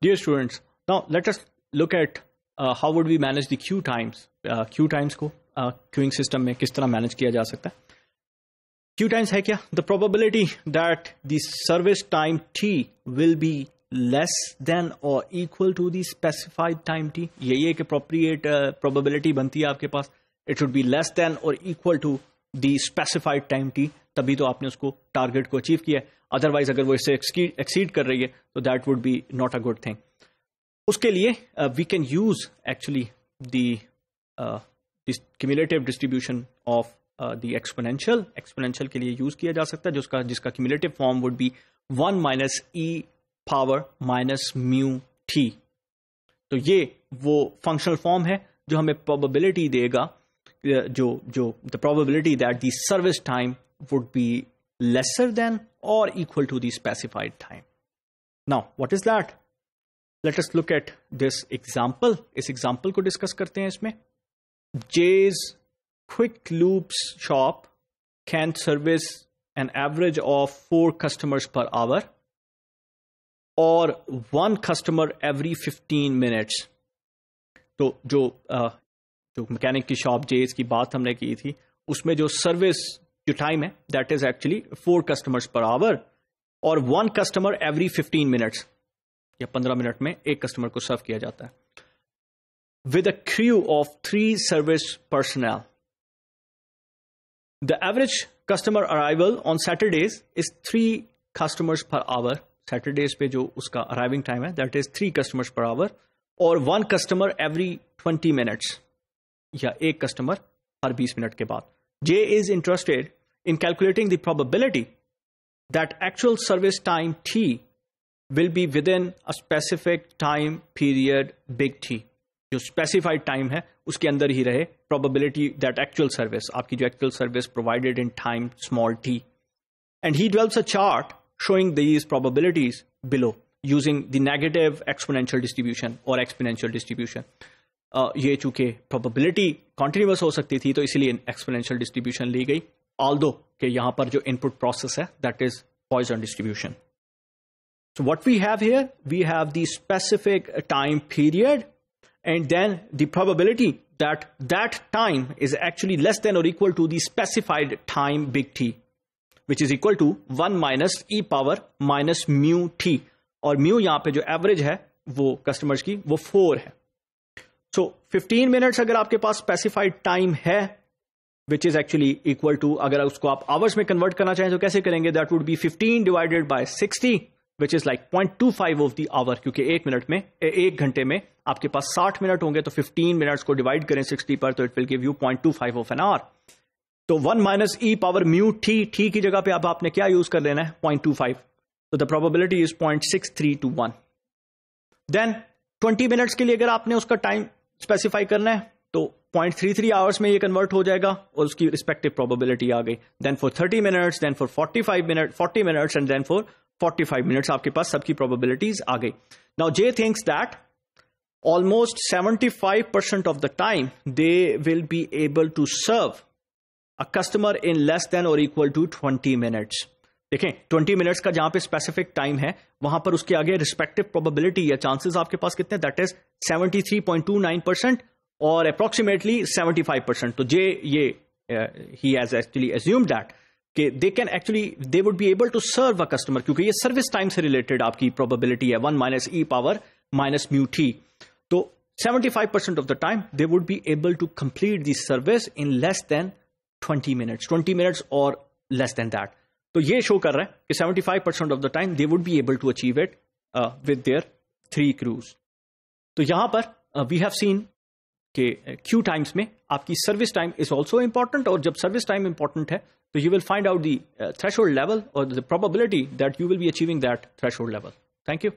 Dear students, now let us look at how would we manage the queue times. Queue times को queuing system में किस तरह manage किया जा सकता है. Queue times है क्या? The probability that the service time t will be less than or equal to the specified time t. यही एक appropriate probability बनती है आपके पास. It should be less than or equal to the specified time t. तभी तो आपने उसको target को अचीव किया है. अदरवाइज अगर वो इससे एक्सीड कर रही है तो that would be not a good thing. उसके लिए we can use actually the cumulative distribution of the exponential के लिए यूज किया जा सकता है, जिसका cumulative form would be 1 minus E power minus mu T. तो ये वो फंक्शनल फॉर्म है जो हमें प्रोबेबिलिटी देगा, जो the probability that the service time would be lesser than or equal to the specified time. Now, what is that? Let us look at this example. इस example को discuss करते हैं इसमें. Jay's Quick Loops shop can service an average of 4 customers per hour or 1 customer every 15 minutes. तो जो mechanic की shop Jay's की बात हमने की थी, उसमें जो सर्विस जो टाइम है that is actually 4 customers per hour और 1 कस्टमर एवरी 15 मिनट्स या 15 मिनट में एक कस्टमर को सर्व किया जाता है. With a crew of 3 service personal, the average customer arrival on Saturdays is 3 customers per hour. Saturdays पे जो उसका अराइविंग टाइम है that is 3 customers per hour और 1 कस्टमर एवरी 20 मिनट्स या एक कस्टमर हर 20 मिनट के बाद. J is interested in calculating the probability that actual service time T will be within a specific time period big T. जो specified time है उसके अंदर ही रहे probability that actual service, आपकी जो actual service provided in time small t. And he develops a chart showing these probabilities below using the negative exponential distribution or exponential distribution. ये चूंकि probability continuous हो सकती थी तो इसीलिए एक्सपोनेंशियल डिस्ट्रीब्यूशन ली गई, ऑल्दो कि यहां पर जो इनपुट प्रोसेस है that is Poisson distribution. So what we have here, we have the specific time period and then the probability that time is actually less than और equal to the specified time big T, which is equal to 1 minus E power minus mu T. और mu यहां पे जो average है वो customers की वो 4 है. सो 15 मिनट्स अगर आपके पास स्पेसिफाइड टाइम है which is actually equal to, अगर उसको आप आवर्स में कन्वर्ट करना चाहें तो कैसे करेंगे, that would be 15 divided by 60 which is like 0.25 of the hour. क्योंकि एक घंटे में आपके पास 60 मिनट होंगे तो 15 मिनट्स को डिवाइड करें 60 पर तो it will give you 0.25 of an hour. तो 1 माइनस ई पावर म्यू टी की जगह पे अब आपने क्या यूज कर लेना है 0.25. तो the probability is 0.63 to 1. Then 20 minutes के लिए अगर आपने उसका टाइम स्पेसिफाई करना है तो 0.33 आवर्स में ये कन्वर्ट हो जाएगा और उसकी रिस्पेक्टिव प्रोबेबिलिटी आ गई. Then for 30 minutes, then for 40 minutes and then for 45 minutes आपके पास सबकी प्रोबेबिलिटीज आ गई. Now J thinks that almost 75% of the time they will be able to serve a customer in less than or equal to 20 minutes. देखें 20 minutes का जहां पे specific time है वहां पर उसके आगे रिस्पेक्टिव प्रोबेबिलिटी या चांसेस आपके पास कितने, दैट इज 73.29% और अप्रोक्सीमेटली 75%. तो जे ये he has actually assumed that कि they would be able to serve a customer, क्योंकि ये सर्विस टाइम से रिलेटेड आपकी प्रोबेबिलिटी है 1 माइनस ई पावर माइनस म्यू टी. तो 75% of the time they would be able to complete this service in less than 20 minutes और less than that. तो ये show कर रहा है कि 75% of the time they would be able to achieve it with their 3 crews. तो यहां पर वी हैव सीन कि क्यू टाइम्स में आपकी service time is also important, और जब सर्विस टाइम इंपॉर्टेंट है तो you will find out the threshold level और the probability that you will be achieving that threshold level. Thank you.